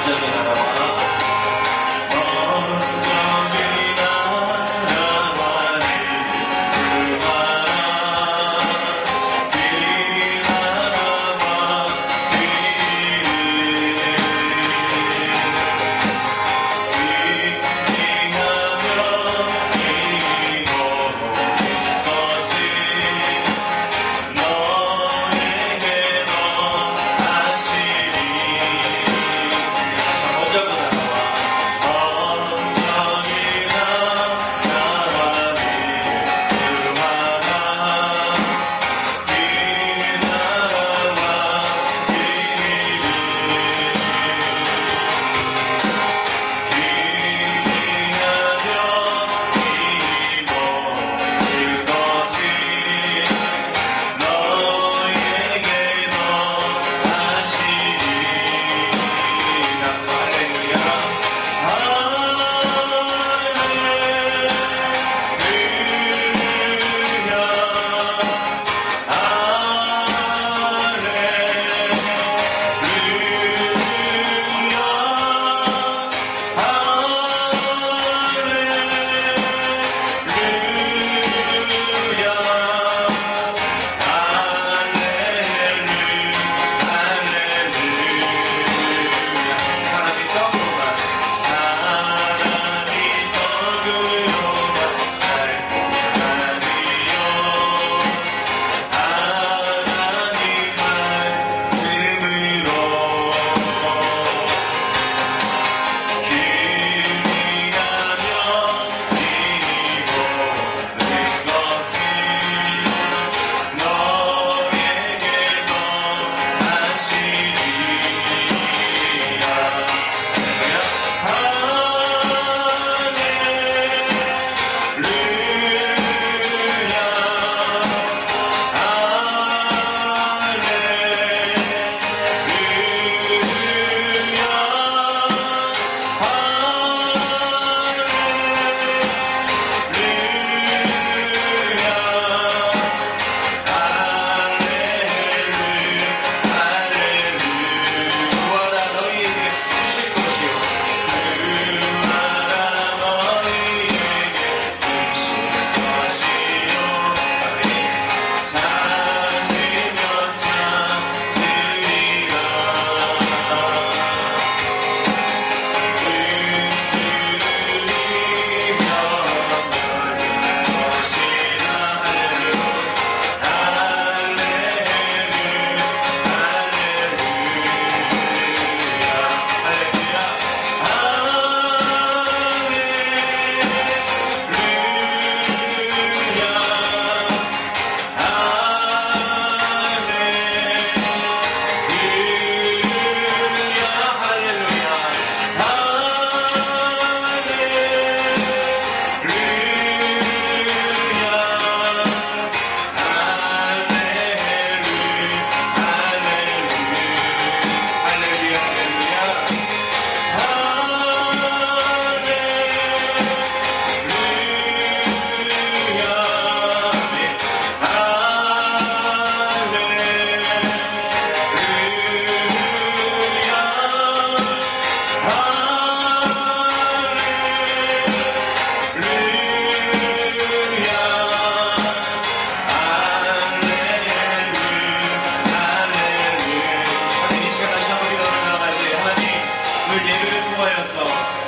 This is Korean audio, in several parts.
먼저의 나라와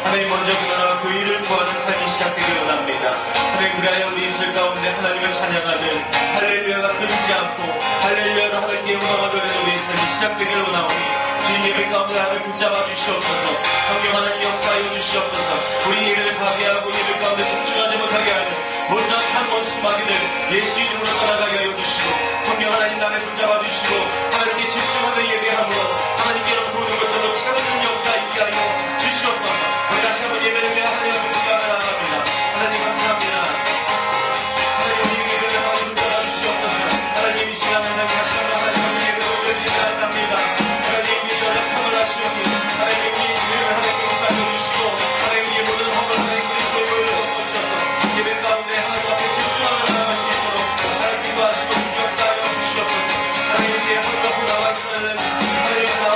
하나님 먼저 그 나라와 그 일을 구하는 삶이 시작되기를 원합니다. 하나님 그리하여 우리 입술 가운데 하나님을 찬양하는 할렐루야가 끊이지 않고 할렐루야로 하나님께 영광을 돌리는 우리 삶이 시작되기를 원하오니 주님 예배 가운데 나를 붙잡아 주시옵소서. 성령 하나님 역사하여 주시옵소서. 우리 예배를 파괴하고 예배 가운데 집중하지 못하게 하는 모든 악한 원수 마귀들 예수 이름으로 떠나가게 하여 주시고 성령 하나님 나를 붙잡아 주시고 하나님께 집중하며 예배함으로 하나님께로 보는 것들로 차가운 역사 있게 하여 주시옵소서. 우리 다시 한번 예배를 위해 하나님 앞에 기도하며 나갑니다. 하나님 감사합니다. 하나님 우리 예배를 하나님 붙잡아 주시옵소서. 하나님 이 시간에 다시 한번 하나님 앞에 예배를 올려드리려 합니다. 하나님 이 연락함을 하시오니 하나님 우리 예배를 하나님 역사하여 주시고 하나님 이 모든 허물 하나님 그리스도의 보혈로 덮어주셔서 예배 가운데 하나님 앞에 집중하며 나아갈 수 있도록 하나님 기도하시고 역사하여 주시옵소서. 하나님 이제 하늘 앞에 나와 있어야 하나님 나와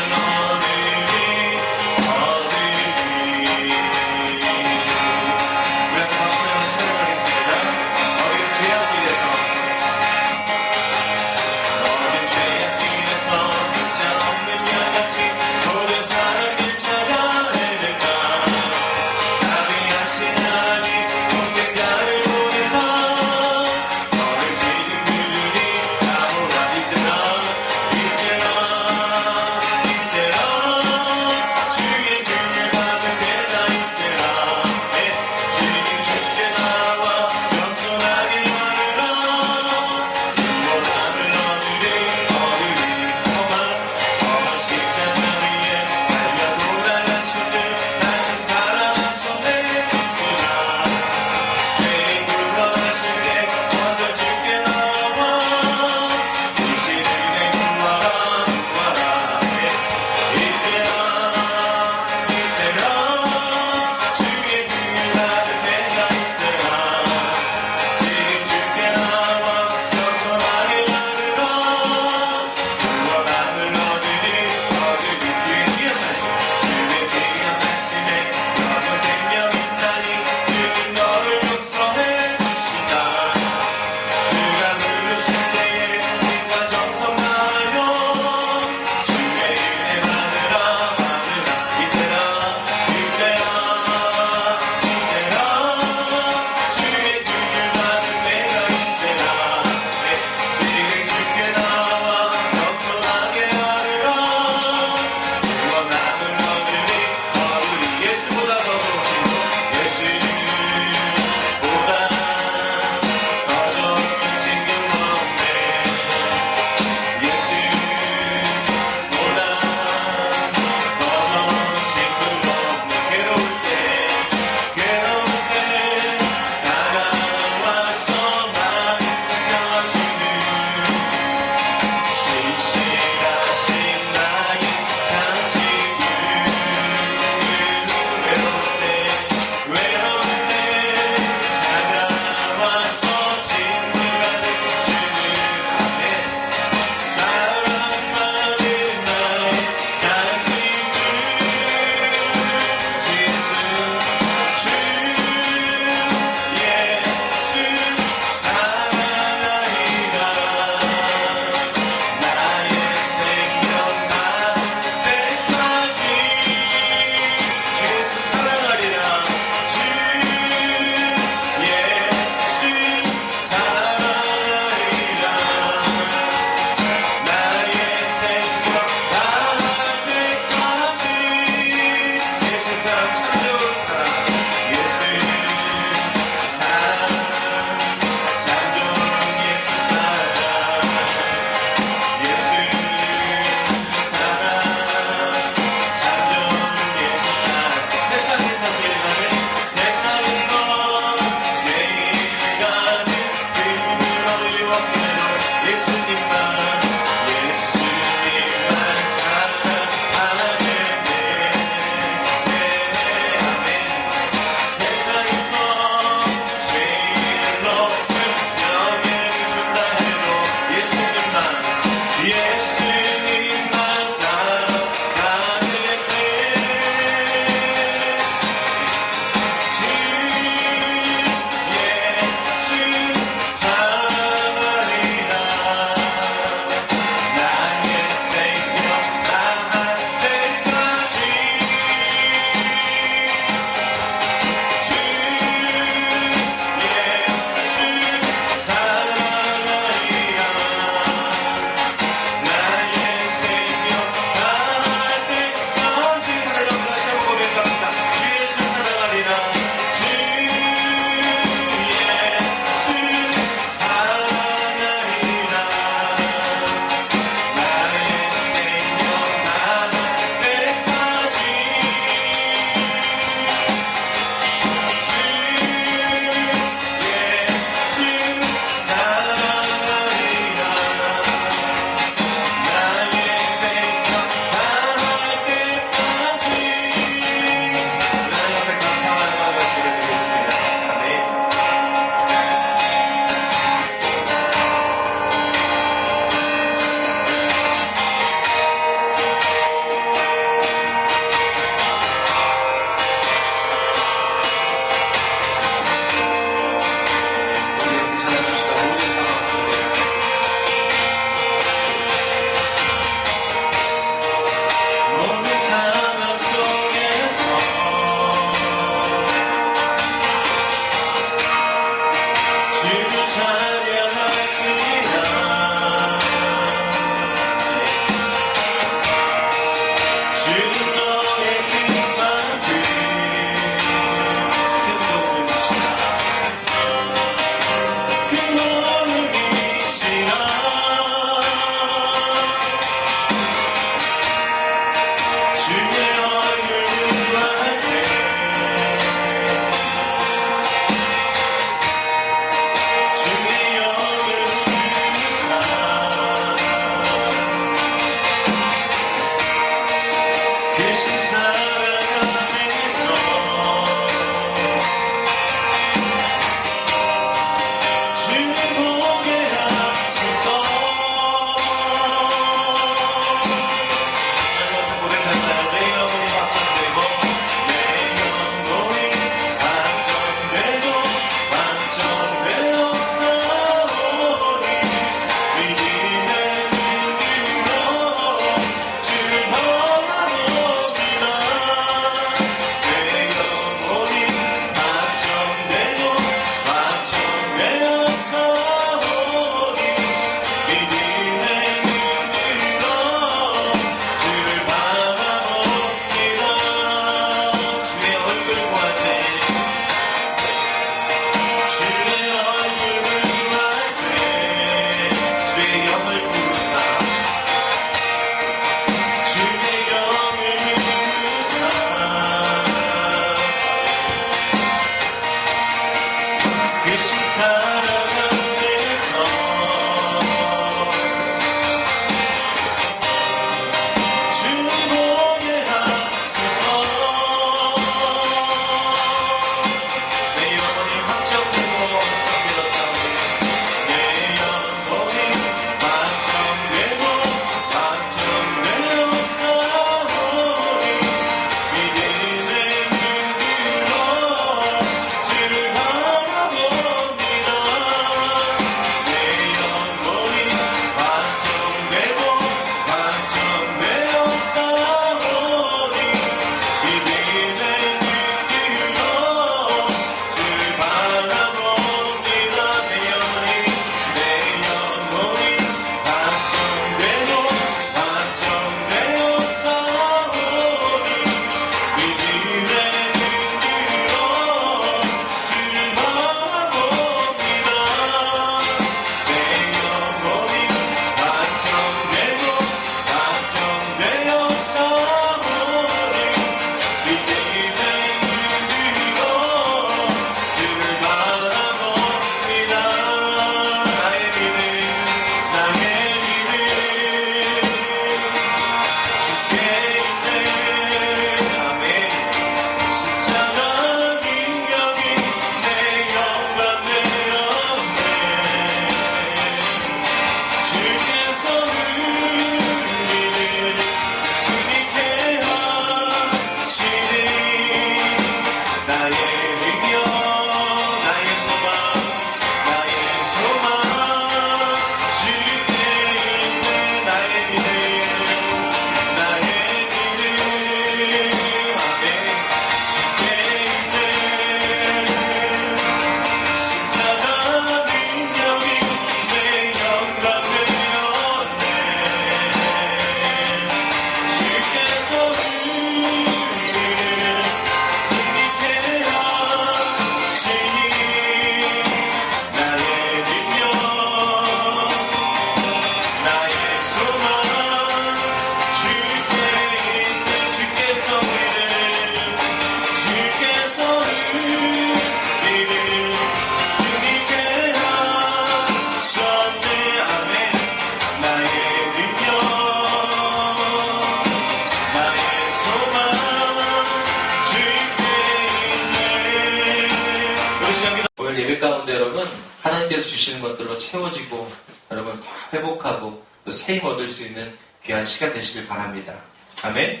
하나님께서 주시는 것들로 채워지고 여러분 다 회복하고 또 새 힘 얻을 수 있는 귀한 시간 되시길 바랍니다. 아멘.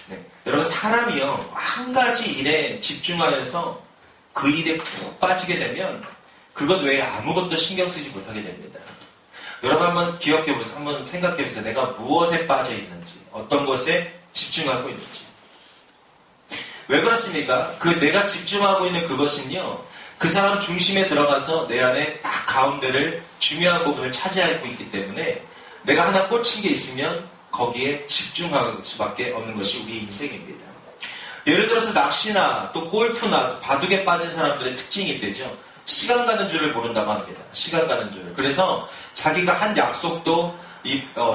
네. 여러분 사람이요 한 가지 일에 집중하여서 그 일에 푹 빠지게 되면 그것 외에 아무것도 신경 쓰지 못하게 됩니다. 여러분 한번 기억해보세요. 한번 생각해보세요. 내가 무엇에 빠져 있는지, 어떤 것에 집중하고 있는지. 왜 그렇습니까? 그 내가 집중하고 있는 그것은요, 그 사람 중심에 들어가서 내 안에 딱 가운데를 중요한 부분을 차지하고 있기 때문에 내가 하나 꽂힌 게 있으면 거기에 집중할 수밖에 없는 것이 우리 인생입니다. 예를 들어서 낚시나 또 골프나 또 바둑에 빠진 사람들의 특징이 있대죠. 시간 가는 줄을 모른다고 합니다. 시간 가는 줄을. 그래서 자기가 한 약속도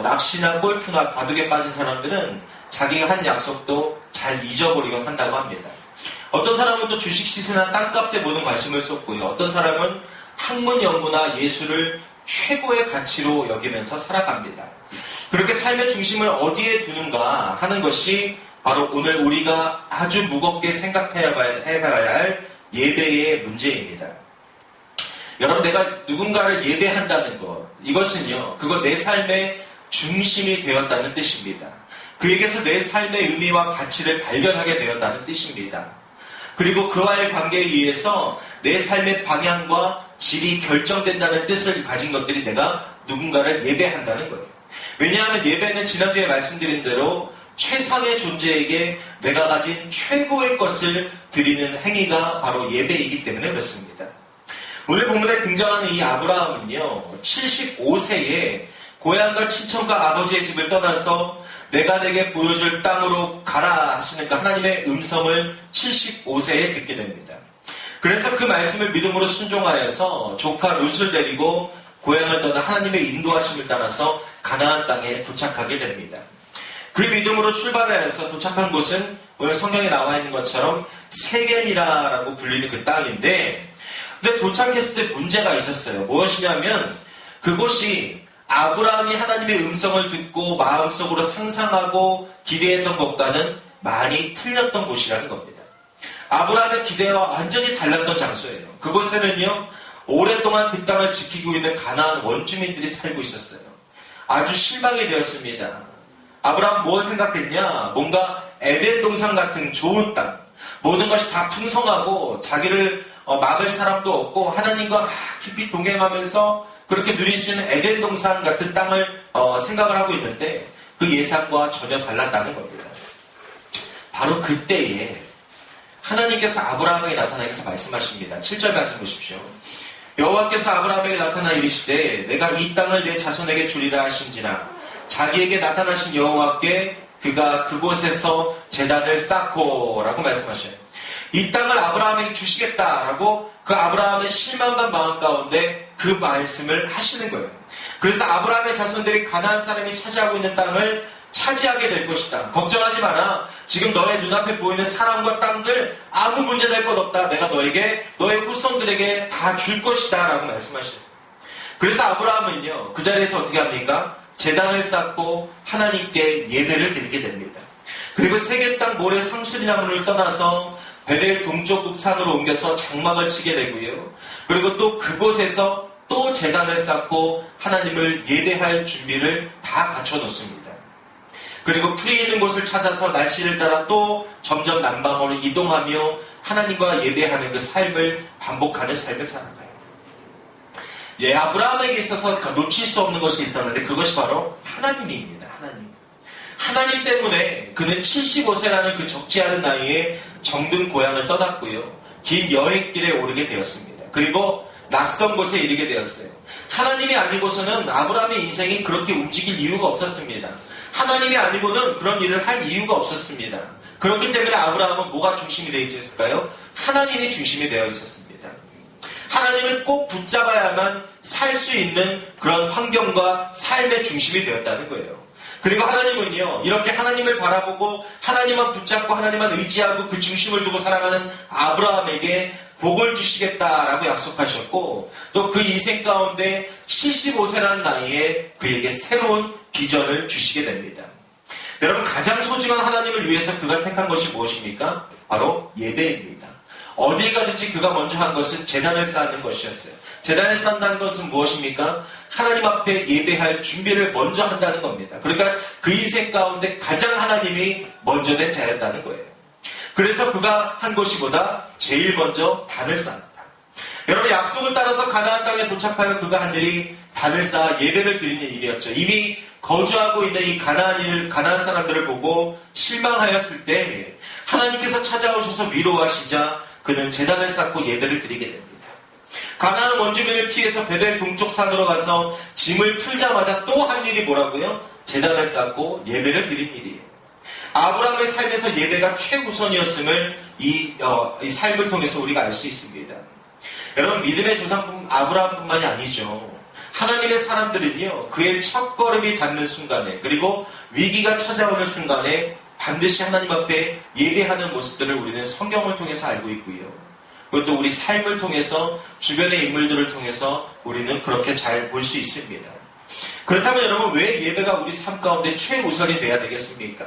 낚시나 골프나 바둑에 빠진 사람들은 자기가 한 약속도 잘 잊어버리곤 한다고 합니다. 어떤 사람은 또 주식 시세나 땅값에 모든 관심을 쏟고요. 어떤 사람은 학문 연구나 예술을 최고의 가치로 여기면서 살아갑니다. 그렇게 삶의 중심을 어디에 두는가 하는 것이 바로 오늘 우리가 아주 무겁게 생각해봐야 할 예배의 문제입니다. 여러분 내가 누군가를 예배한다는 것 이것은요 그거 내 삶의 중심이 되었다는 뜻입니다. 그에게서 내 삶의 의미와 가치를 발견하게 되었다는 뜻입니다. 그리고 그와의 관계에 의해서 내 삶의 방향과 질이 결정된다는 뜻을 가진 것들이 내가 누군가를 예배한다는 거예요. 왜냐하면 예배는 지난주에 말씀드린 대로 최상의 존재에게 내가 가진 최고의 것을 드리는 행위가 바로 예배이기 때문에 그렇습니다. 오늘 본문에 등장하는 이 아브라함은요 75세에 고향과 친척과 아버지의 집을 떠나서 내가 내게 보여줄 땅으로 가라 하시는 그 하나님의 음성을 75세에 듣게 됩니다. 그래서 그 말씀을 믿음으로 순종하여서 조카 룻을 데리고 고향을 떠나 하나님의 인도하심을 따라서 가나안 땅에 도착하게 됩니다. 그 믿음으로 출발하여서 도착한 곳은 오늘 성경에 나와 있는 것처럼 세겜이라고 불리는 그 땅인데 근데 도착했을 때 문제가 있었어요. 무엇이냐면 그곳이 아브라함이 하나님의 음성을 듣고 마음속으로 상상하고 기대했던 것과는 많이 틀렸던 곳이라는 겁니다. 아브라함의 기대와 완전히 달랐던 장소예요. 그곳에는요 오랫동안 그 땅을 지키고 있는 가나안 원주민들이 살고 있었어요. 아주 실망이 되었습니다. 아브라함 뭘 생각했냐? 뭔가 에덴 동산 같은 좋은 땅, 모든 것이 다 풍성하고 자기를 막을 사람도 없고 하나님과 깊이 동행하면서 그렇게 누릴 수 있는 에덴 동산 같은 땅을 생각을 하고 있는데 그 예상과 전혀 달랐다는 겁니다. 바로 그때에 하나님께서 아브라함에게 나타나서 말씀하십니다. 7절 말씀 보십시오. 여호와께서 아브라함에게 나타나 이르시되 내가 이 땅을 내 자손에게 주리라 하신지라 자기에게 나타나신 여호와께 그가 그곳에서 제단을 쌓고 라고 말씀하셔요. 이 땅을 아브라함에게 주시겠다라고 그 아브라함의 실망한 마음 가운데 그 말씀을 하시는 거예요. 그래서 아브라함의 자손들이 가나안 사람이 차지하고 있는 땅을 차지하게 될 것이다. 걱정하지 마라. 지금 너의 눈앞에 보이는 사람과 땅들 아무 문제 될 것 없다. 내가 너에게 너의 후손들에게 다 줄 것이다 라고 말씀하셔요. 그래서 아브라함은요 그 자리에서 어떻게 합니까? 제단을 쌓고 하나님께 예배를 드리게 됩니다. 그리고 세겜 땅 모래 상수리나무를 떠나서 베델 동쪽 산으로 옮겨서 장막을 치게 되고요. 그리고 또 그곳에서 또 제단을 쌓고 하나님을 예배할 준비를 다 갖춰 놓습니다. 그리고 풀이 있는 곳을 찾아서 날씨를 따라 또 점점 남방으로 이동하며 하나님과 예배하는 그 삶을 반복하는 삶을 살아가요. 예, 아브라함에게 있어서 놓칠 수 없는 것이 있었는데 그것이 바로 하나님입니다. 하나님 때문에 그는 75세라는 그 적지 않은 나이에 정든 고향을 떠났고요. 긴 여행길에 오르게 되었습니다. 그리고 낯선 곳에 이르게 되었어요. 하나님이 아니고서는 아브라함의 인생이 그렇게 움직일 이유가 없었습니다. 하나님이 아니고는 그런 일을 할 이유가 없었습니다. 그렇기 때문에 아브라함은 뭐가 중심이 되어 있었을까요? 하나님이 중심이 되어 있었습니다. 하나님을 꼭 붙잡아야만 살 수 있는 그런 환경과 삶의 중심이 되었다는 거예요. 그리고 하나님은요 이렇게 하나님을 바라보고 하나님만 붙잡고 하나님만 의지하고 그 중심을 두고 살아가는 아브라함에게 복을 주시겠다라고 약속하셨고 또 그 인생 가운데 75세라는 나이에 그에게 새로운 비전을 주시게 됩니다. 여러분 가장 소중한 하나님을 위해서 그가 택한 것이 무엇입니까? 바로 예배입니다. 어딜 가든지 그가 먼저 한 것은 제단을 쌓는 것이었어요. 제단을 쌓는다는 것은 무엇입니까? 하나님 앞에 예배할 준비를 먼저 한다는 겁니다. 그러니까 그 인생 가운데 가장 하나님이 먼저 된 자였다는 거예요. 그래서 그가 한 것이 보다 제일 먼저 단을 쌓았다. 여러분, 약속을 따라서 가나안 땅에 도착하여 그가 한 일이 단을 쌓아 예배를 드리는 일이었죠. 이미 거주하고 있는 이 가나안 사람들을 보고 실망하였을 때 하나님께서 찾아오셔서 위로하시자 그는 제단을 쌓고 예배를 드리게 됩니다. 가나안 원주민을 피해서 베델 동쪽 산으로 가서 짐을 풀자마자 또 한 일이 뭐라고요? 제단을 쌓고 예배를 드린 일이에요. 아브라함의 삶에서 예배가 최우선이었음을 이 삶을 통해서 우리가 알 수 있습니다. 여러분, 믿음의 조상 아브라함뿐만이 아니죠. 하나님의 사람들은요, 그의 첫걸음이 닿는 순간에, 그리고 위기가 찾아오는 순간에 반드시 하나님 앞에 예배하는 모습들을 우리는 성경을 통해서 알고 있고요. 그것도 우리 삶을 통해서, 주변의 인물들을 통해서 우리는 그렇게 잘 볼 수 있습니다. 그렇다면 여러분, 왜 예배가 우리 삶 가운데 최우선이 돼야 되겠습니까?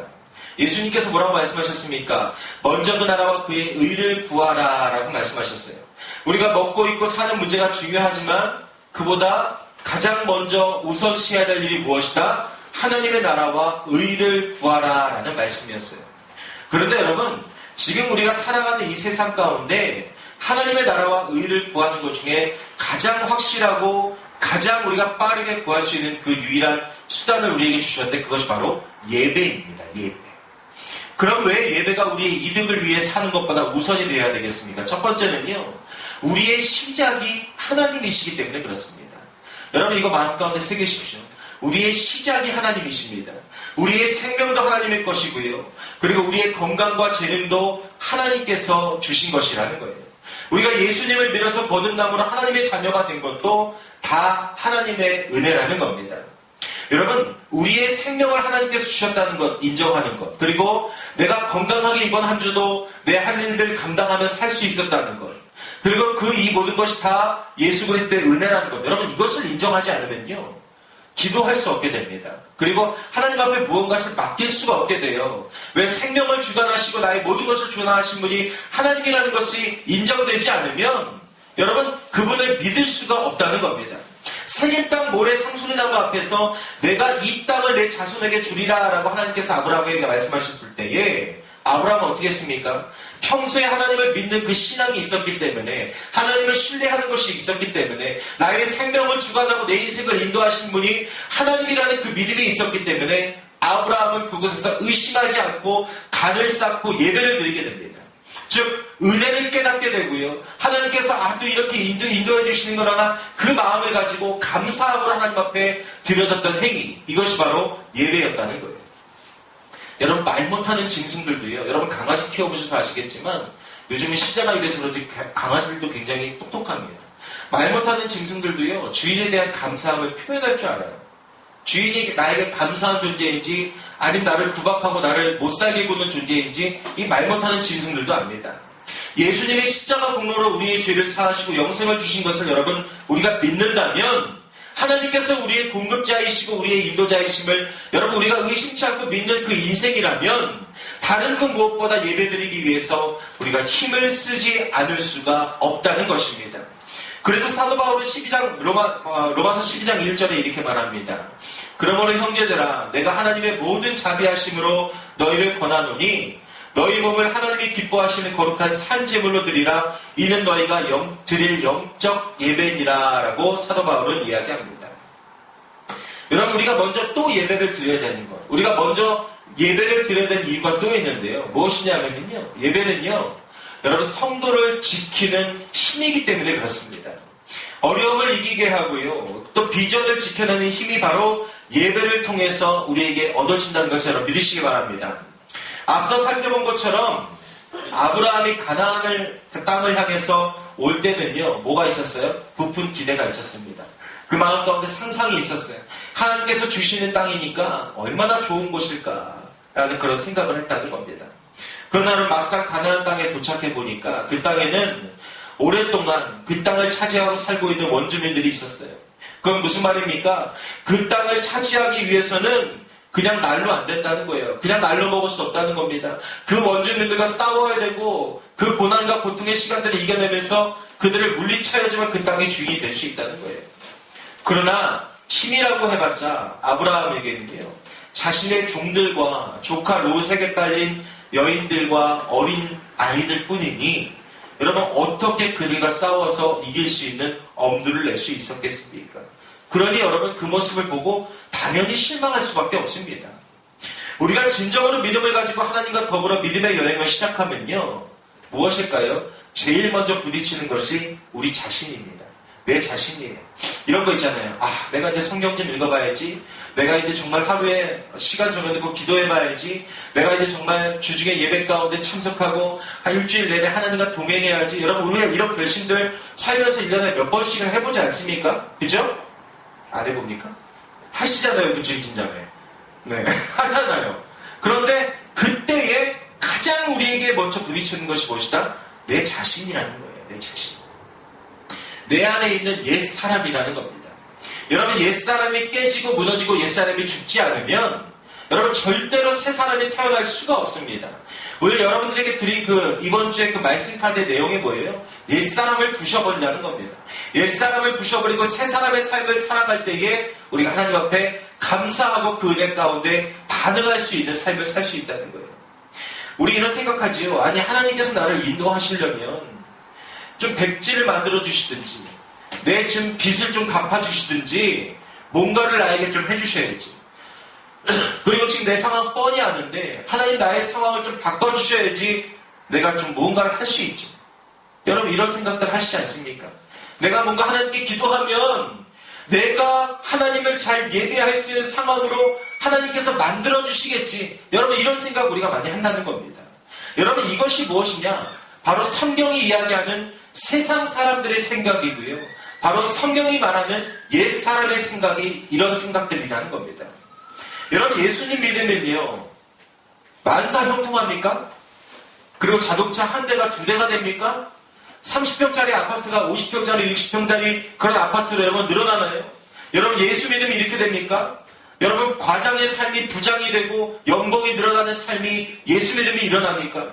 예수님께서 뭐라고 말씀하셨습니까? 먼저 그 나라와 그의 의를 구하라 라고 말씀하셨어요. 우리가 먹고 입고 사는 문제가 중요하지만 그보다 가장 먼저 우선시해야 될 일이 무엇이다? 하나님의 나라와 의를 구하라 라는 말씀이었어요. 그런데 여러분, 지금 우리가 살아가는 이 세상 가운데 하나님의 나라와 의를 구하는 것 중에 가장 확실하고 가장 우리가 빠르게 구할 수 있는 그 유일한 수단을 우리에게 주셨는데 그것이 바로 예배입니다. 예배. 그럼 왜 예배가 우리의 이득을 위해 사는 것보다 우선이 되어야 되겠습니까? 첫 번째는요, 우리의 시작이 하나님이시기 때문에 그렇습니다. 여러분, 이거 마음 가운데 새기십시오. 우리의 시작이 하나님이십니다. 우리의 생명도 하나님의 것이고요. 그리고 우리의 건강과 재능도 하나님께서 주신 것이라는 거예요. 우리가 예수님을 믿어서 거듭남으로 하나님의 자녀가 된 것도 다 하나님의 은혜라는 겁니다. 여러분, 우리의 생명을 하나님께서 주셨다는 것, 인정하는 것, 그리고 내가 건강하게 이번 한 주도 내 할 일들 감당하며 살 수 있었다는 것, 그리고 그 이 모든 것이 다 예수 그리스도의 은혜라는 것, 여러분, 이것을 인정하지 않으면요, 기도할 수 없게 됩니다. 그리고 하나님 앞에 무언가를 맡길 수가 없게 돼요. 왜? 생명을 주관하시고 나의 모든 것을 주관하신 분이 하나님이라는 것이 인정되지 않으면 여러분, 그분을 믿을 수가 없다는 겁니다. 생인 땅 모래 상수리나무 앞에서 내가 이 땅을 내 자손에게 주리라 라고 하나님께서 아브라함에게 말씀하셨을 때에 아브라함은 어떻게 했습니까? 평소에 하나님을 믿는 그 신앙이 있었기 때문에, 하나님을 신뢰하는 것이 있었기 때문에, 나의 생명을 주관하고 내 인생을 인도하신 분이 하나님이라는 그 믿음이 있었기 때문에 아브라함은 그곳에서 의심하지 않고 간을 쌓고 예배를 드리게 됩니다. 즉 은혜를 깨닫게 되고요, 하나님께서 또 이렇게 인도해 주시는 거라나 그 마음을 가지고 감사함으로 하나님 앞에 드려졌던 행위, 이것이 바로 예배였다는 거예요. 여러분, 말 못하는 짐승들도요, 여러분 강아지 키워보셔서 아시겠지만 요즘에 시대가 이래서 그런지 강아지들도 굉장히 똑똑합니다. 말 못하는 짐승들도요, 주인에 대한 감사함을 표현할 줄 알아요. 주인이 나에게 감사한 존재인지 아니면 나를 구박하고 나를 못살게 구는 존재인지 이 말 못하는 짐승들도 압니다. 예수님의 십자가 공로로 우리의 죄를 사하시고 영생을 주신 것을 여러분 우리가 믿는다면 하나님께서 우리의 공급자이시고 우리의 인도자이심을 여러분 우리가 의심치 않고 믿는 그 인생이라면 다른 그 무엇보다 예배드리기 위해서 우리가 힘을 쓰지 않을 수가 없다는 것입니다. 그래서 사도 바울은 로마서 12장 1절에 이렇게 말합니다. 그러므로 형제들아, 내가 하나님의 모든 자비하심으로 너희를 권하노니 너희 몸을 하나님이 기뻐하시는 거룩한 산제물로 드리라. 이는 너희가 드릴 영적 예배니라 라고 사도 바울은 이야기합니다. 여러분, 우리가 먼저 또 예배를 드려야 되는 것, 우리가 먼저 예배를 드려야 되는 이유가 또 있는데요, 무엇이냐면요, 예배는요 여러분 성도를 지키는 힘이기 때문에 그렇습니다. 어려움을 이기게 하고요, 또 비전을 지켜내는 힘이 바로 예배를 통해서 우리에게 얻어진다는 것을 여러분 믿으시기 바랍니다. 앞서 살펴본 것처럼 아브라함이 가나안을 그 땅을 향해서 올 때는요, 뭐가 있었어요? 부푼 기대가 있었습니다. 그 마음 가운데 상상이 있었어요. 하나님께서 주시는 땅이니까 얼마나 좋은 곳일까라는 그런 생각을 했다는 겁니다. 그러나 막상 가나안 땅에 도착해 보니까 그 땅에는 오랫동안 그 땅을 차지하고 살고 있는 원주민들이 있었어요. 그건 무슨 말입니까? 그 땅을 차지하기 위해서는 그냥 날로 안 된다는 거예요. 그냥 날로 먹을 수 없다는 겁니다. 그 원주민들과 싸워야 되고 그 고난과 고통의 시간들을 이겨내면서 그들을 물리쳐야지만 그 땅의 주인이 될 수 있다는 거예요. 그러나 힘이라고 해봤자 아브라함에게는요, 자신의 종들과 조카 롯에게 딸린 여인들과 어린 아이들 뿐이니 여러분 어떻게 그들과 싸워서 이길 수 있는 엄두를 낼 수 있었겠습니까? 그러니 여러분 그 모습을 보고 당연히 실망할 수밖에 없습니다. 우리가 진정으로 믿음을 가지고 하나님과 더불어 믿음의 여행을 시작하면요, 무엇일까요? 제일 먼저 부딪히는 것이 우리 자신입니다. 내 자신이에요. 이런 거 있잖아요. 내가 이제 성경 좀 읽어봐야지. 내가 이제 정말 하루에 시간 정해두고 기도해봐야지. 내가 이제 정말 주중에 예배 가운데 참석하고 한 일주일 내내 하나님과 동행해야지. 여러분 우리가 이런 결심들 살면서 1년에 몇 번씩은 해보지 않습니까? 그죠? 안 해봅니까? 하시잖아요. 그죠? 이진자매. 네. 하잖아요. 그런데 그때에 가장 우리에게 먼저 부딪히는 것이 무엇이다? 내 자신이라는 거예요. 내 자신. 내 안에 있는 옛사람이라는 겁니다. 여러분 옛사람이 깨지고 무너지고 옛사람이 죽지 않으면 여러분 절대로 새 사람이 태어날 수가 없습니다. 오늘 여러분들에게 드린 이번 주에 그 말씀 카드의 내용이 뭐예요? 옛사람을 부셔버리라는 겁니다. 옛사람을 부셔버리고 새 사람의 삶을 살아갈 때에 우리가 하나님 앞에 감사하고 그 은혜 가운데 반응할 수 있는 삶을 살 수 있다는 거예요. 우리 이런 생각하지요. 아니 하나님께서 나를 인도하시려면 좀 백지를 만들어 주시든지 내 지금 빚을 좀 갚아주시든지 뭔가를 나에게 좀 해주셔야지. 그리고 지금 내 상황 뻔히 아는데 하나님 나의 상황을 좀 바꿔주셔야지 내가 좀 뭔가를 할 수 있지. 여러분 이런 생각들 하시지 않습니까? 내가 뭔가 하나님께 기도하면 내가 하나님을 잘 예배할 수 있는 상황으로 하나님께서 만들어주시겠지. 여러분 이런 생각 우리가 많이 한다는 겁니다. 여러분 이것이 무엇이냐? 바로 성경이 이야기하는 세상 사람들의 생각이고요. 바로 성경이 말하는 옛사람의 생각이 이런 생각들이라는 겁니다. 여러분 예수님 믿으면요, 만사 형통합니까? 그리고 자동차 한 대가 두 대가 됩니까? 30평짜리 아파트가 50평짜리 60평짜리 그런 아파트로 여러분 늘어나나요? 여러분 예수 믿으면 이렇게 됩니까? 여러분 과장의 삶이 부장이 되고 연봉이 늘어나는 삶이 예수 믿으면 일어납니까?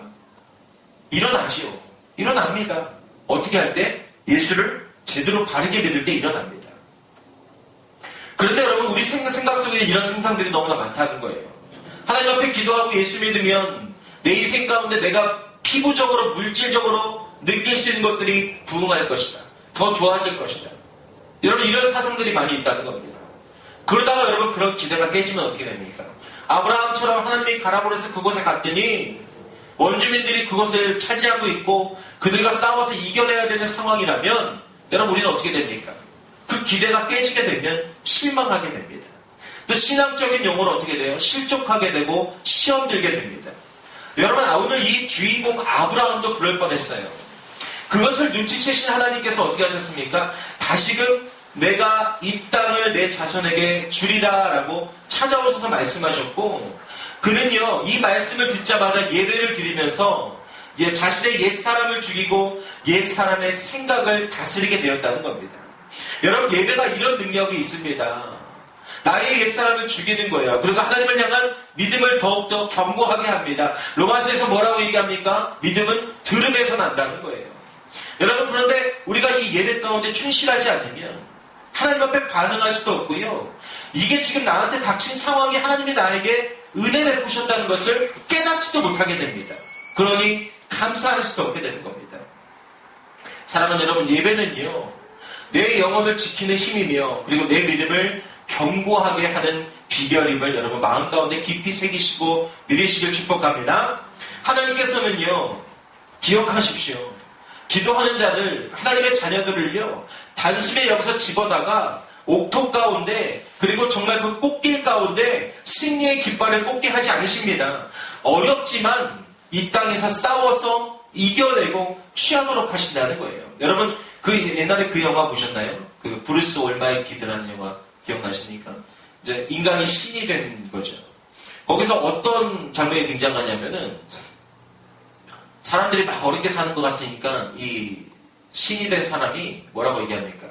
일어나지요. 일어납니다. 어떻게 할 때? 예수를 제대로 바르게 믿을 때 일어납니다. 그런데 여러분 우리 생각 속에 이런 생각들이 너무나 많다는 거예요. 하나님 앞에 기도하고 예수 믿으면 내 인생 가운데 내가 피부적으로 물질적으로 느낄 수 있는 것들이 부응할 것이다. 더 좋아질 것이다. 여러분 이런 사상들이 많이 있다는 겁니다. 그러다가 여러분 그런 기대가 깨지면 어떻게 됩니까? 아브라함처럼 하나님이 가라보내서 그곳에 갔더니 원주민들이 그것을 차지하고 있고 그들과 싸워서 이겨내야 되는 상황이라면 여러분 우리는 어떻게 됩니까? 그 기대가 깨지게 되면 실망하게 됩니다. 또 신앙적인 용어로 어떻게 돼요? 실족하게 되고 시험 들게 됩니다. 여러분 오늘 이 주인공 아브라함도 그럴 뻔했어요. 그것을 눈치채신 하나님께서 어떻게 하셨습니까? 다시금 내가 이 땅을 내 자손에게 주리라 라고 찾아오셔서 말씀하셨고 그는요 이 말씀을 듣자마자 예배를 드리면서 자신의 옛사람을 죽이고 옛사람의 생각을 다스리게 되었다는 겁니다. 여러분 예배가 이런 능력이 있습니다. 나의 옛사람을 죽이는 거예요. 그리고 하나님을 향한 믿음을 더욱더 견고하게 합니다. 로마서에서 뭐라고 얘기합니까? 믿음은 들음에서 난다는 거예요. 여러분 그런데 우리가 이 예배 가운데 충실하지 않으면 하나님 앞에 반응할 수도 없고요. 이게 지금 나한테 닥친 상황이 하나님이 나에게 은혜 베푸셨다는 것을 깨닫지도 못하게 됩니다. 그러니 감사할 수도 없게 되는 겁니다. 사랑하는 여러분 예배는요 내 영혼을 지키는 힘이며 그리고 내 믿음을 견고하게 하는 비결임을 여러분 마음 가운데 깊이 새기시고 믿으시길 축복합니다. 하나님께서는요 기억하십시오. 기도하는 자들 하나님의 자녀들을요 단숨에 여기서 집어다가 옥토 가운데 그리고 정말 그 꽃길 가운데 승리의 깃발을 꽂게 하지 않으십니다. 어렵지만 이 땅에서 싸워서 이겨내고 취하도록 하신다는 거예요. 여러분 그 옛날에 그 영화 보셨나요? 그 브루스 올마이티드라는 영화 기억나십니까? 이제 인간이 신이 된 거죠. 거기서 어떤 장면이 등장하냐면은 사람들이 막 어렵게 사는 것 같으니까 이 신이 된 사람이 뭐라고 얘기합니까?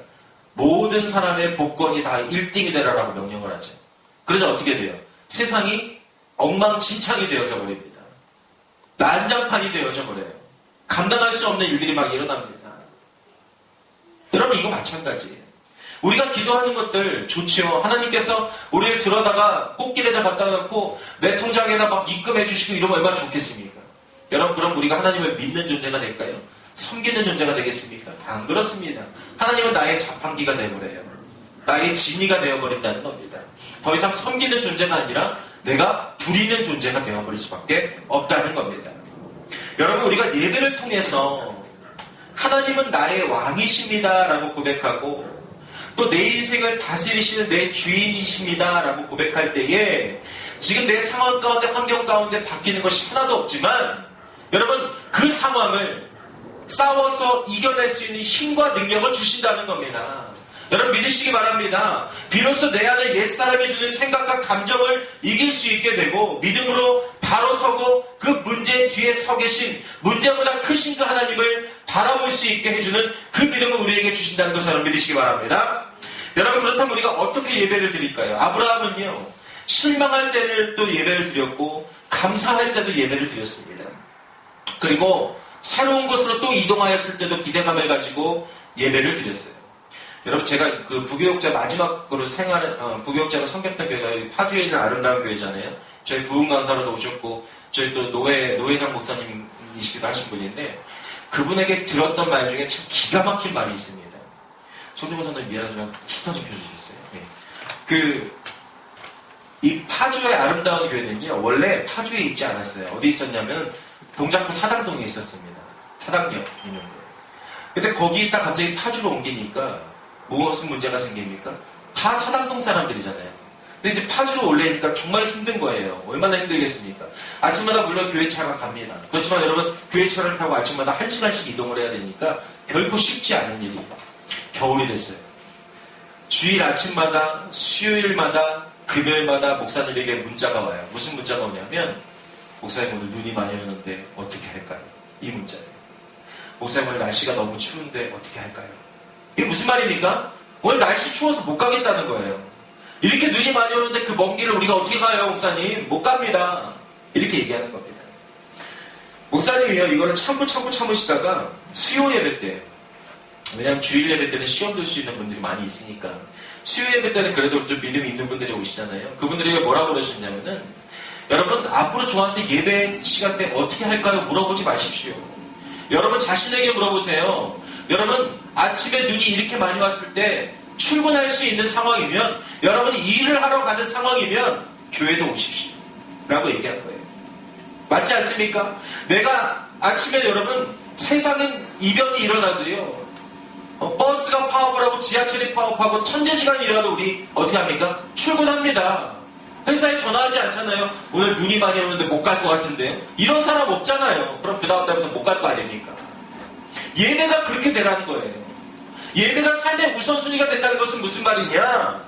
모든 사람의 복권이 다 1등이 되라라고 명령을 하죠. 그래서 어떻게 돼요? 세상이 엉망진창이 되어져 버립니다. 난장판이 되어져 버려요. 감당할 수 없는 일들이 막 일어납니다. 여러분 이거 마찬가지예요. 우리가 기도하는 것들 좋지요. 하나님께서 우리를 들어다가 꽃길에다 갖다 놓고 내 통장에다 막 입금해 주시고 이러면 얼마나 좋겠습니까? 여러분 그럼 우리가 하나님을 믿는 존재가 될까요? 섬기는 존재가 되겠습니까? 안 그렇습니다. 하나님은 나의 자판기가 되어버려요. 나의 진이가 되어버린다는 겁니다. 더 이상 섬기는 존재가 아니라 내가 부리는 존재가 되어버릴 수밖에 없다는 겁니다. 여러분 우리가 예배를 통해서 하나님은 나의 왕이십니다 라고 고백하고 또 내 인생을 다스리시는 내 주인이십니다 라고 고백할 때에 지금 내 상황 가운데 환경 가운데 바뀌는 것이 하나도 없지만 여러분 그 상황을 싸워서 이겨낼 수 있는 힘과 능력을 주신다는 겁니다. 여러분 믿으시기 바랍니다. 비로소 내 안에 옛사람이 주는 생각과 감정을 이길 수 있게 되고 믿음으로 바로 서고 그 문제 뒤에 서 계신 문제보다 크신 그 하나님을 바라볼 수 있게 해주는 그 믿음을 우리에게 주신다는 것을 여러분 믿으시기 바랍니다. 여러분 그렇다면 우리가 어떻게 예배를 드릴까요? 아브라함은요 실망할 때를 또 예배를 드렸고 감사할 때도 예배를 드렸습니다. 그리고 새로운 곳으로 또 이동하였을 때도 기대감을 가지고 예배를 드렸어요. 여러분 제가 그 부교육자 마지막으로 부교육자로 섬겼던 교회가 파주에 있는 아름다운 교회잖아요. 저희 부흥 강사로도 오셨고 저희 또 노회장 목사님이시기도 하신 분인데 그분에게 들었던 말 중에 참 기가 막힌 말이 있습니다. 손주모 선생님 미안하지만 히터 좀 켜주시겠어요? 이 파주의 아름다운 교회는요 원래 파주에 있지 않았어요. 어디 있었냐면 동작구 사당동에 있었습니다. 사당역 있는 거. 근데 거기 있다 갑자기 파주로 옮기니까 무슨 문제가 생깁니까? 다 사당동 사람들이잖아요. 근데 이제 파주로 올래니까 정말 힘든 거예요. 얼마나 힘들겠습니까? 아침마다 물론 교회차가 갑니다. 그렇지만 여러분 교회차를 타고 아침마다 1시간씩 이동을 해야 되니까 결코 쉽지 않은 일이 겨울이 됐어요. 주일 아침마다 수요일마다 금요일마다 목사님에게 문자가 와요. 무슨 문자가 오냐면 목사님 오늘 눈이 많이 오는데 어떻게 할까요? 이 문자예요. 목사님 오늘 날씨가 너무 추운데 어떻게 할까요? 이게 무슨 말입니까? 오늘 날씨 추워서 못 가겠다는 거예요. 이렇게 눈이 많이 오는데 그 먼 길을 우리가 어떻게 가요, 목사님? 못 갑니다. 이렇게 얘기하는 겁니다. 목사님이요, 이거를 참으시다가 수요 예배 때, 왜냐하면 주일 예배 때는 시험 들 수 있는 분들이 많이 있으니까, 수요 예배 때는 그래도 좀 믿음이 있는 분들이 오시잖아요. 그분들이 뭐라고 그러셨냐면은, 여러분, 앞으로 저한테 예배 시간 때 어떻게 할까요? 물어보지 마십시오. 여러분 자신에게 물어보세요. 여러분, 아침에 눈이 이렇게 많이 왔을 때 출근할 수 있는 상황이면, 여러분이 일을 하러 가는 상황이면 교회도 오십시오. 라고 얘기한 거예요. 맞지 않습니까? 내가 아침에 여러분, 세상은 이변이 일어나도요, 버스가 파업을 하고 지하철이 파업하고 천재지간이라도 우리 어떻게 합니까? 출근합니다. 회사에 전화하지 않잖아요. 오늘 눈이 많이 오는데 못 갈 것 같은데요. 이런 사람 없잖아요. 그럼 그 다음 달부터 못 갈 거 아닙니까? 예배가 그렇게 되라는 거예요. 예배가 삶의 우선순위가 된다는 것은 무슨 말이냐?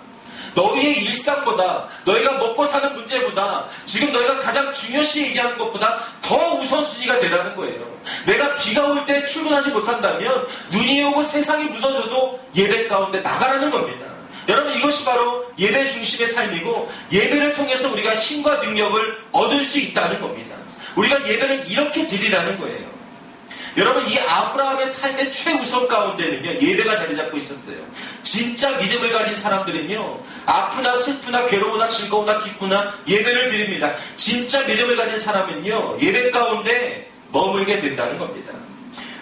너희의 일상보다, 너희가 먹고 사는 문제보다, 지금 너희가 가장 중요시 얘기하는 것보다 더 우선순위가 되라는 거예요. 내가 비가 올 때 출근하지 못한다면 눈이 오고 세상이 무너져도 예배 가운데 나가라는 겁니다. 여러분, 이것이 바로 예배 중심의 삶이고, 예배를 통해서 우리가 힘과 능력을 얻을 수 있다는 겁니다. 우리가 예배를 이렇게 드리라는 거예요. 여러분, 이 아브라함의 삶의 최우선 가운데는요, 예배가 자리 잡고 있었어요. 진짜 믿음을 가진 사람들은요, 아프나 슬프나 괴로우나 즐거우나 기쁘나 예배를 드립니다. 진짜 믿음을 가진 사람은요, 예배 가운데 머물게 된다는 겁니다.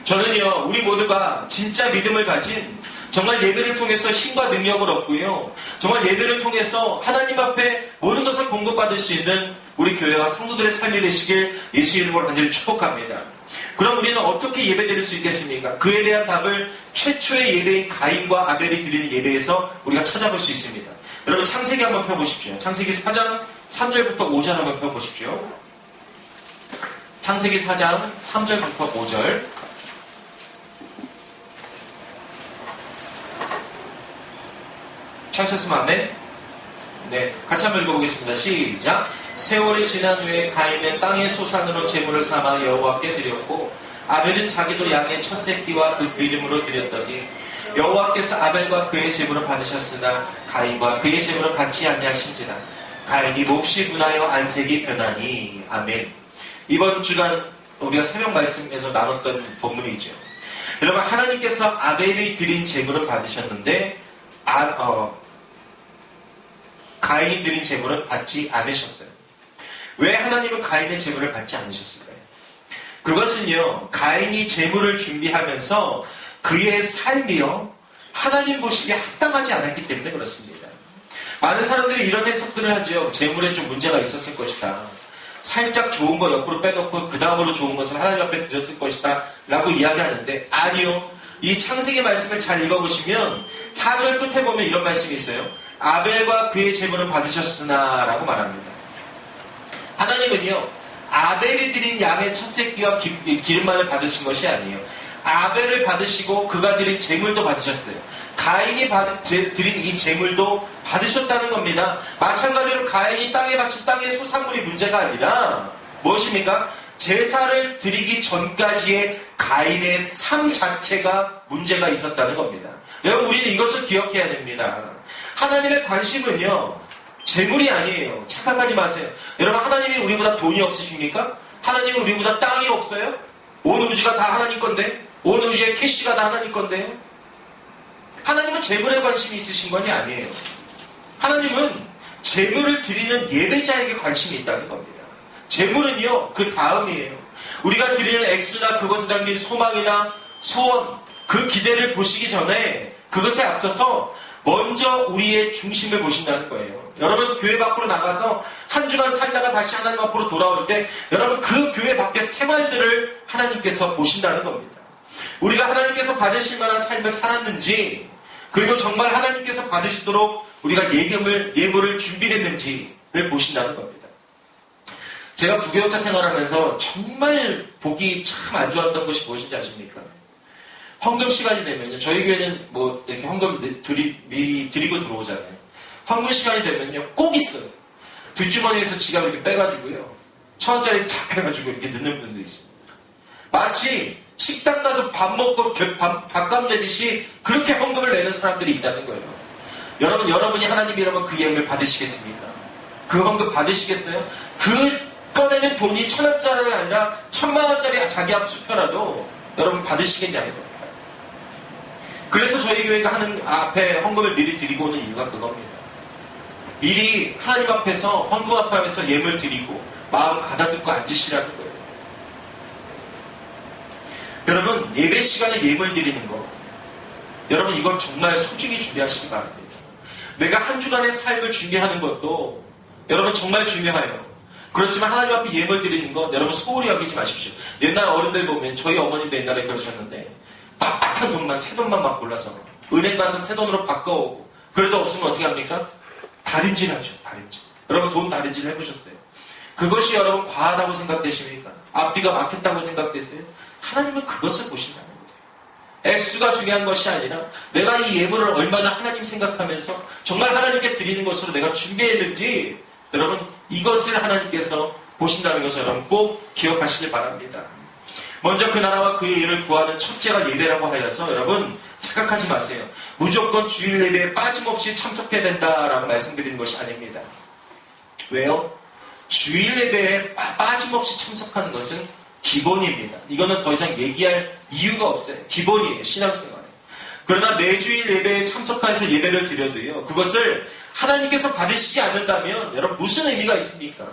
저는요, 우리 모두가 진짜 믿음을 가진 정말 예배를 통해서 힘과 능력을 얻고요, 정말 예배를 통해서 하나님 앞에 모든 것을 공급받을 수 있는 우리 교회와 성도들의 삶이 되시길 예수 이름으로 간절히 축복합니다. 그럼 우리는 어떻게 예배 드릴 수 있겠습니까? 그에 대한 답을 최초의 예배인 가인과 아벨이 드리는 예배에서 우리가 찾아볼 수 있습니다. 여러분, 창세기 한번 펴보십시오. 창세기 4장 3절부터 5절 한번 펴보십시오. 창세기 4장 3절부터 5절. 찾으셨으면 아멘? 네, 같이 한번 읽어보겠습니다. 시작. 세월이 지난 후에 가인은 땅의 소산으로 제물을 삼아 여호와께 드렸고, 아벨은 자기도 양의 첫 새끼와 그 기름으로 드렸더니 여호와께서 아벨과 그의 제물을 받으셨으나 가인과 그의 제물을 받지 아니하신지라. 가인이 몹시 분하여 안색이 변하니. 아멘. 이번 주간 우리가 새벽 말씀에서 나눴던 본문이죠. 여러분, 하나님께서 아벨이 드린 제물을 받으셨는데 가인이 드린 제물은 받지 않으셨어요. 왜 하나님은 가인의 제물을 받지 않으셨을까요? 그것은요, 가인이 제물을 준비하면서 그의 삶이요, 하나님 보시기에 합당하지 않았기 때문에 그렇습니다. 많은 사람들이 이런 해석들을 하죠. 제물에 좀 문제가 있었을 것이다. 살짝 좋은 거 옆으로 빼놓고 그 다음으로 좋은 것을 하나님 앞에 드렸을 것이다 라고 이야기하는데, 아니요. 이 창세기 말씀을 잘 읽어보시면 4절 끝에 보면 이런 말씀이 있어요. 아벨과 그의 제물을 받으셨으나 라고 말합니다. 하나님은요, 아벨이 드린 양의 첫 새끼와 기름만을 받으신 것이 아니에요. 아벨을 받으시고 그가 드린 제물도 받으셨어요. 가인이 드린 이 제물도 받으셨다는 겁니다. 마찬가지로 가인이 땅에 바친 땅의 소산물이 문제가 아니라 무엇입니까? 제사를 드리기 전까지의 가인의 삶 자체가 문제가 있었다는 겁니다. 여러분, 우리는 이것을 기억해야 됩니다. 하나님의 관심은요, 재물이 아니에요. 착각하지 마세요. 여러분, 하나님이 우리보다 돈이 없으십니까? 하나님은 우리보다 땅이 없어요? 온 우주가 다 하나님 건데? 온 우주의 캐시가 다 하나님 건데요? 하나님은 재물에 관심이 있으신 것이 아니에요. 하나님은 재물을 드리는 예배자에게 관심이 있다는 겁니다. 재물은요, 그 다음이에요. 우리가 드리는 액수나 그것에 담긴 소망이나 소원, 그 기대를 보시기 전에 그것에 앞서서 먼저 우리의 중심을 보신다는 거예요. 여러분, 교회 밖으로 나가서 한 주간 살다가 다시 하나님 앞으로 돌아올 때 여러분, 그 교회 밖의 생활들을 하나님께서 보신다는 겁니다. 우리가 하나님께서 받으실 만한 삶을 살았는지, 그리고 정말 하나님께서 받으시도록 우리가 예물을 준비했는지를 보신다는 겁니다. 제가 부교육자 생활하면서 정말 보기 참 안 좋았던 것이 무엇인지 아십니까? 헌금 시간이 되면요, 저희 교회는 뭐 이렇게 헌금 미리 드리고 들어오잖아요. 헌금 시간이 되면요, 꼭 있어요. 뒷주머니에서 지갑 이렇게 빼가지고요, 1,000원짜리 탁 해가지고 이렇게 넣는 분도 있습니다. 마치 식당 가서 밥 먹고 밥값 내듯이 그렇게 헌금을 내는 사람들이 있다는 거예요. 여러분, 여러분이 하나님이라면 그 예물을 받으시겠습니까? 그 헌금 받으시겠어요? 그 꺼내는 돈이 1,000원짜리가 아니라 1,000만원짜리 자기 앞 수표라도 여러분 받으시겠냐는 겁니다. 그래서 저희 교회가 하는 앞에 헌금을 미리 드리고 오는 이유가 그겁니다. 미리 하나님 앞에서 헌금 앞에서 예물 드리고 마음 가다듬고 앉으시라는 거예요. 여러분, 예배 시간에 예물 드리는 거, 여러분 이걸 정말 소중히 준비하시기 바랍니다. 내가 한 주간의 삶을 준비하는 것도 여러분 정말 중요해요. 그렇지만 하나님 앞에 예물 드리는 거 여러분 소홀히 여기지 마십시오. 옛날 어른들 보면, 저희 어머님도 옛날에 그러셨는데 빳빳한 돈만, 새 돈만 막 골라서 은행 가서 새 돈으로 바꿔오고, 그래도 없으면 어떻게 합니까? 다림질 하죠. 다림질. 여러분, 돈 다림질 해보셨어요? 그것이 여러분 과하다고 생각되십니까? 앞뒤가 막혔다고 생각되세요? 하나님은 그것을 보신다는 거예요. 액수가 중요한 것이 아니라 내가 이 예물을 얼마나 하나님 생각하면서 정말 하나님께 드리는 것으로 내가 준비했는지, 여러분 이것을 하나님께서 보신다는 것을 여러분 꼭 기억하시길 바랍니다. 먼저 그 나라와 그의 일을 구하는 첫째가 예배라고 하여서 여러분 착각하지 마세요. 무조건 주일 예배에 빠짐없이 참석해야 된다라고 말씀드리는 것이 아닙니다. 왜요? 주일 예배에 빠짐없이 참석하는 것은 기본입니다. 이거는 더 이상 얘기할 이유가 없어요. 기본이에요. 신앙생활에. 그러나 매주일 예배에 참석해서 예배를 드려도요, 그것을 하나님께서 받으시지 않는다면 여러분 무슨 의미가 있습니까?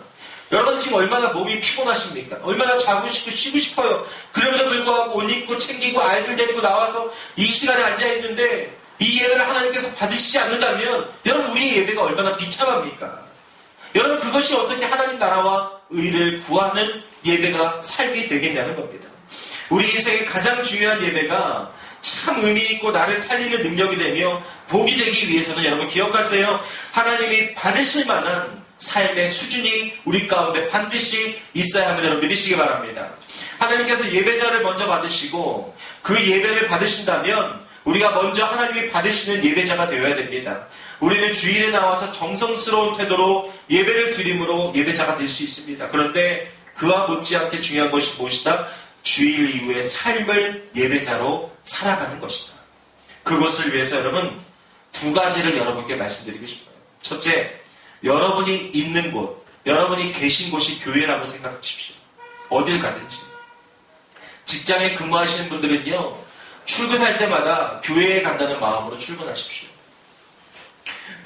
여러분 지금 얼마나 몸이 피곤하십니까? 얼마나 자고 싶고 쉬고 싶어요. 그럼에도 불구하고 옷 입고 챙기고 아이들 데리고 나와서 이 시간에 앉아있는데 이 예배를 하나님께서 받으시지 않는다면 여러분 우리의 예배가 얼마나 비참합니까? 여러분 그것이 어떻게 하나님 나라와 의를 구하는 예배가 삶이 되겠냐는 겁니다. 우리 인생의 가장 중요한 예배가 참 의미있고 나를 살리는 능력이 되며 복이 되기 위해서는 여러분 기억하세요. 하나님이 받으실 만한 삶의 수준이 우리 가운데 반드시 있어야 합니다. 여러분 믿으시기 바랍니다. 하나님께서 예배자를 먼저 받으시고 그 예배를 받으신다면 우리가 먼저 하나님이 받으시는 예배자가 되어야 됩니다. 우리는 주일에 나와서 정성스러운 태도로 예배를 드림으로 예배자가 될 수 있습니다. 그런데 그와 못지않게 중요한 것이 무엇이다? 주일 이후의 삶을 예배자로 살아가는 것이다. 그것을 위해서 여러분 두 가지를 여러분께 말씀드리고 싶어요. 첫째, 여러분이 있는 곳, 여러분이 계신 곳이 교회라고 생각하십시오. 어딜 가든지. 직장에 근무하시는 분들은요, 출근할 때마다 교회에 간다는 마음으로 출근하십시오.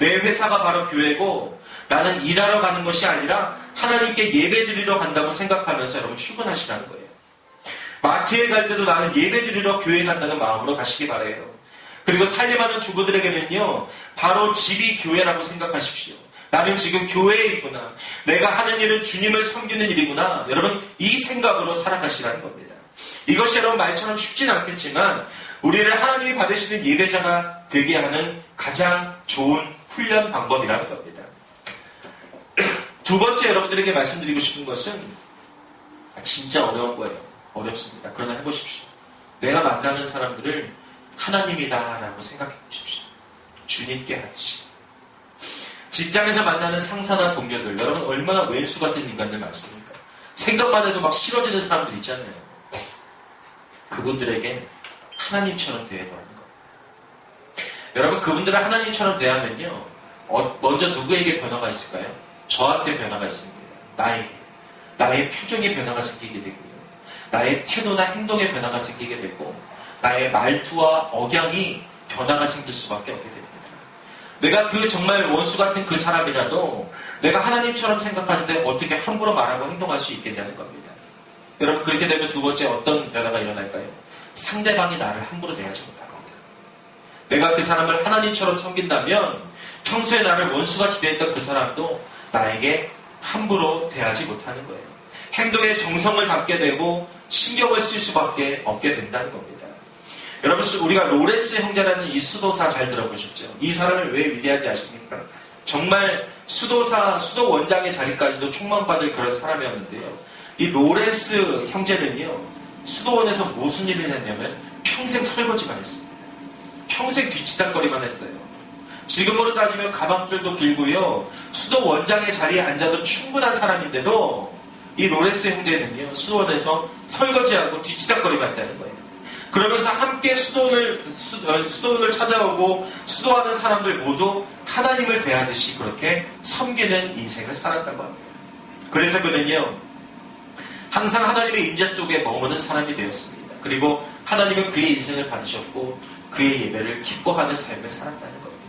내 회사가 바로 교회고 나는 일하러 가는 것이 아니라 하나님께 예배드리러 간다고 생각하면서 여러분 출근하시라는 거예요. 마트에 갈 때도 나는 예배드리러 교회에 간다는 마음으로 가시기 바라요. 그리고 살림하는 주부들에게는요, 바로 집이 교회라고 생각하십시오. 나는 지금 교회에 있구나. 내가 하는 일은 주님을 섬기는 일이구나. 여러분 이 생각으로 살아가시라는 겁니다. 이것이 여러분 말처럼 쉽진 않겠지만 우리를 하나님이 받으시는 예배자가 되게 하는 가장 좋은 훈련 방법이라는 겁니다. 두 번째 여러분들에게 말씀드리고 싶은 것은 진짜 어려운 거예요. 어렵습니다. 그러나 해보십시오. 내가 만나는 사람들을 하나님이다 라고 생각해 보십시오. 주님께 하듯이. 직장에서 만나는 상사나 동료들, 여러분 얼마나 왼수 같은 인간들 많습니까? 생각만 해도 막 싫어지는 사람들 있잖아요. 그분들에게 하나님처럼 대해보라는 거예요. 여러분 그분들을 하나님처럼 대하면요, 먼저 누구에게 변화가 있을까요? 저한테 변화가 있습니다. 나에게. 나의 표정에 변화가 생기게 되고요. 나의 태도나 행동에 변화가 생기게 되고 나의 말투와 억양이 변화가 생길 수밖에 없게 됩니다. 내가 그 정말 원수 같은 그 사람이라도 내가 하나님처럼 생각하는데 어떻게 함부로 말하고 행동할 수 있겠냐는 겁니다. 여러분 그렇게 되면 두 번째 어떤 변화가 일어날까요? 상대방이 나를 함부로 대하지 못할 겁니다. 내가 그 사람을 하나님처럼 섬긴다면 평소에 나를 원수같이 대했던 그 사람도 나에게 함부로 대하지 못하는 거예요. 행동에 정성을 담게 되고 신경을 쓸 수밖에 없게 된다는 겁니다. 여러분 우리가 로렌스 형제라는 이 수도사 잘 들어보셨죠? 이 사람을 왜 위대한지 아십니까? 정말 수도 원장의 자리까지도 총망받을 그런 사람이었는데요. 이 로렌스 형제는요, 수도원에서 무슨 일을 했냐면 평생 설거지만 했습니다. 평생 뒤치다거리만 했어요. 지금으로 따지면 가방줄도 길고요, 수도 원장의 자리에 앉아도 충분한 사람인데도 이 로렌스 형제는요, 수도원에서 설거지하고 뒤치다거리만 했다는 거예요. 그러면서 함께 수도원을 찾아오고 수도하는 사람들 모두 하나님을 대하듯이 그렇게 섬기는 인생을 살았다고 합니다. 그래서 그는요, 항상 하나님의 임재 속에 머무는 사람이 되었습니다. 그리고 하나님은 그의 인생을 받으셨고 그의 예배를 기뻐하는 삶을 살았다는 겁니다.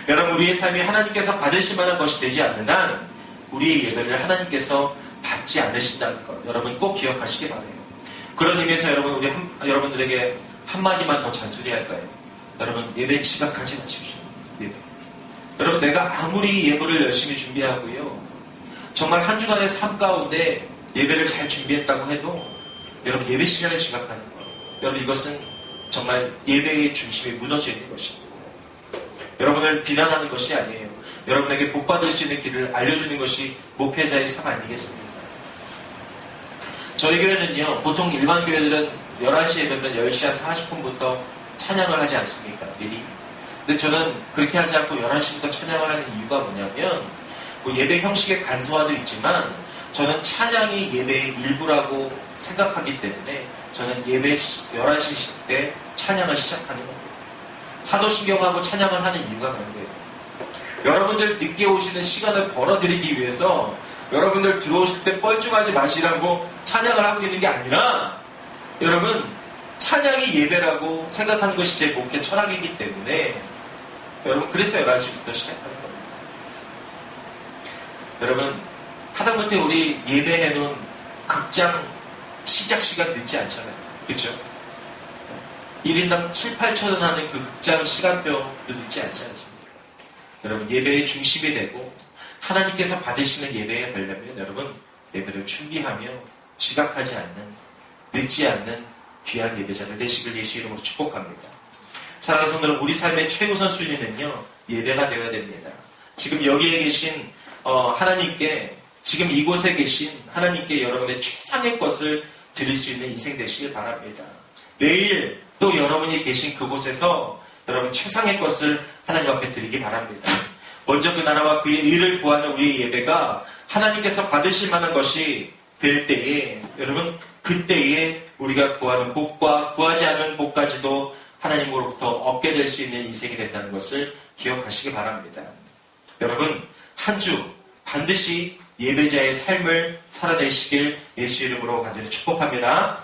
여러분 우리의 삶이 하나님께서 받으실 만한 것이 되지 않는 한 우리의 예배를 하나님께서 받지 않으신다는 것 여러분 꼭 기억하시기 바라요. 그런 의미에서 여러분 여러분들에게 한마디만 더 잔소리할까요? 여러분 예배 지각하지 마십시오. 예배. 여러분 내가 아무리 예배를 열심히 준비하고요, 정말 한 주간의 삶 가운데 예배를 잘 준비했다고 해도 여러분 예배 시간에 지각하는 것, 여러분 이것은 정말 예배의 중심이 무너져 있는 것입니다. 여러분을 비난하는 것이 아니에요. 여러분에게 복받을 수 있는 길을 알려주는 것이 목회자의 삶 아니겠습니까? 저희 교회는요, 보통 일반 교회들은 11시 예배면 10시 한 40분부터 찬양을 하지 않습니까? 미리. 근데 저는 그렇게 하지 않고 11시부터 찬양을 하는 이유가 뭐냐면, 뭐 예배 형식의 간소화도 있지만 저는 찬양이 예배의 일부라고 생각하기 때문에 저는 예배 11시 때 찬양을 시작하는 겁니다. 사도신경하고 찬양을 하는 이유가 그런 거예요. 여러분들 늦게 오시는 시간을 벌어드리기 위해서 여러분들 들어오실 때 뻘쭘하지 마시라고 찬양을 하고 있는 게 아니라, 여러분 찬양이 예배라고 생각하는 것이 제 목회 철학이기 때문에 여러분 그래서 11시부터 시작하는 겁니다. 여러분 하다못해 우리 예배해놓은 극장 시작 시간 늦지 않잖아요. 그렇죠? 1인당 7, 8천 원 하는 그 극장 시간표도 늦지 않지 않습니까? 여러분 예배의 중심이 되고 하나님께서 받으시는 예배에 되려면 여러분 예배를 준비하며 지각하지 않는, 늦지 않는 귀한 예배자들 되시길 예수 이름으로 축복합니다. 사랑하는 성도들, 우리 삶의 최우선 순위는요 예배가 되어야 됩니다. 지금 여기에 계신 하나님께, 지금 이곳에 계신 하나님께 여러분의 최상의 것을 드릴 수 있는 인생 되시길 바랍니다. 내일 또 여러분이 계신 그곳에서 여러분 최상의 것을 하나님 앞에 드리기 바랍니다. 먼저 그 나라와 그의 의를 구하는 우리의 예배가 하나님께서 받으실 만한 것이 될 때에, 여러분 그때에 우리가 구하는 복과 구하지 않은 복까지도 하나님으로부터 얻게 될 수 있는 인생이 된다는 것을 기억하시기 바랍니다. 여러분 한 주 반드시 예배자의 삶을 살아내시길 예수 이름으로 간절히 축복합니다.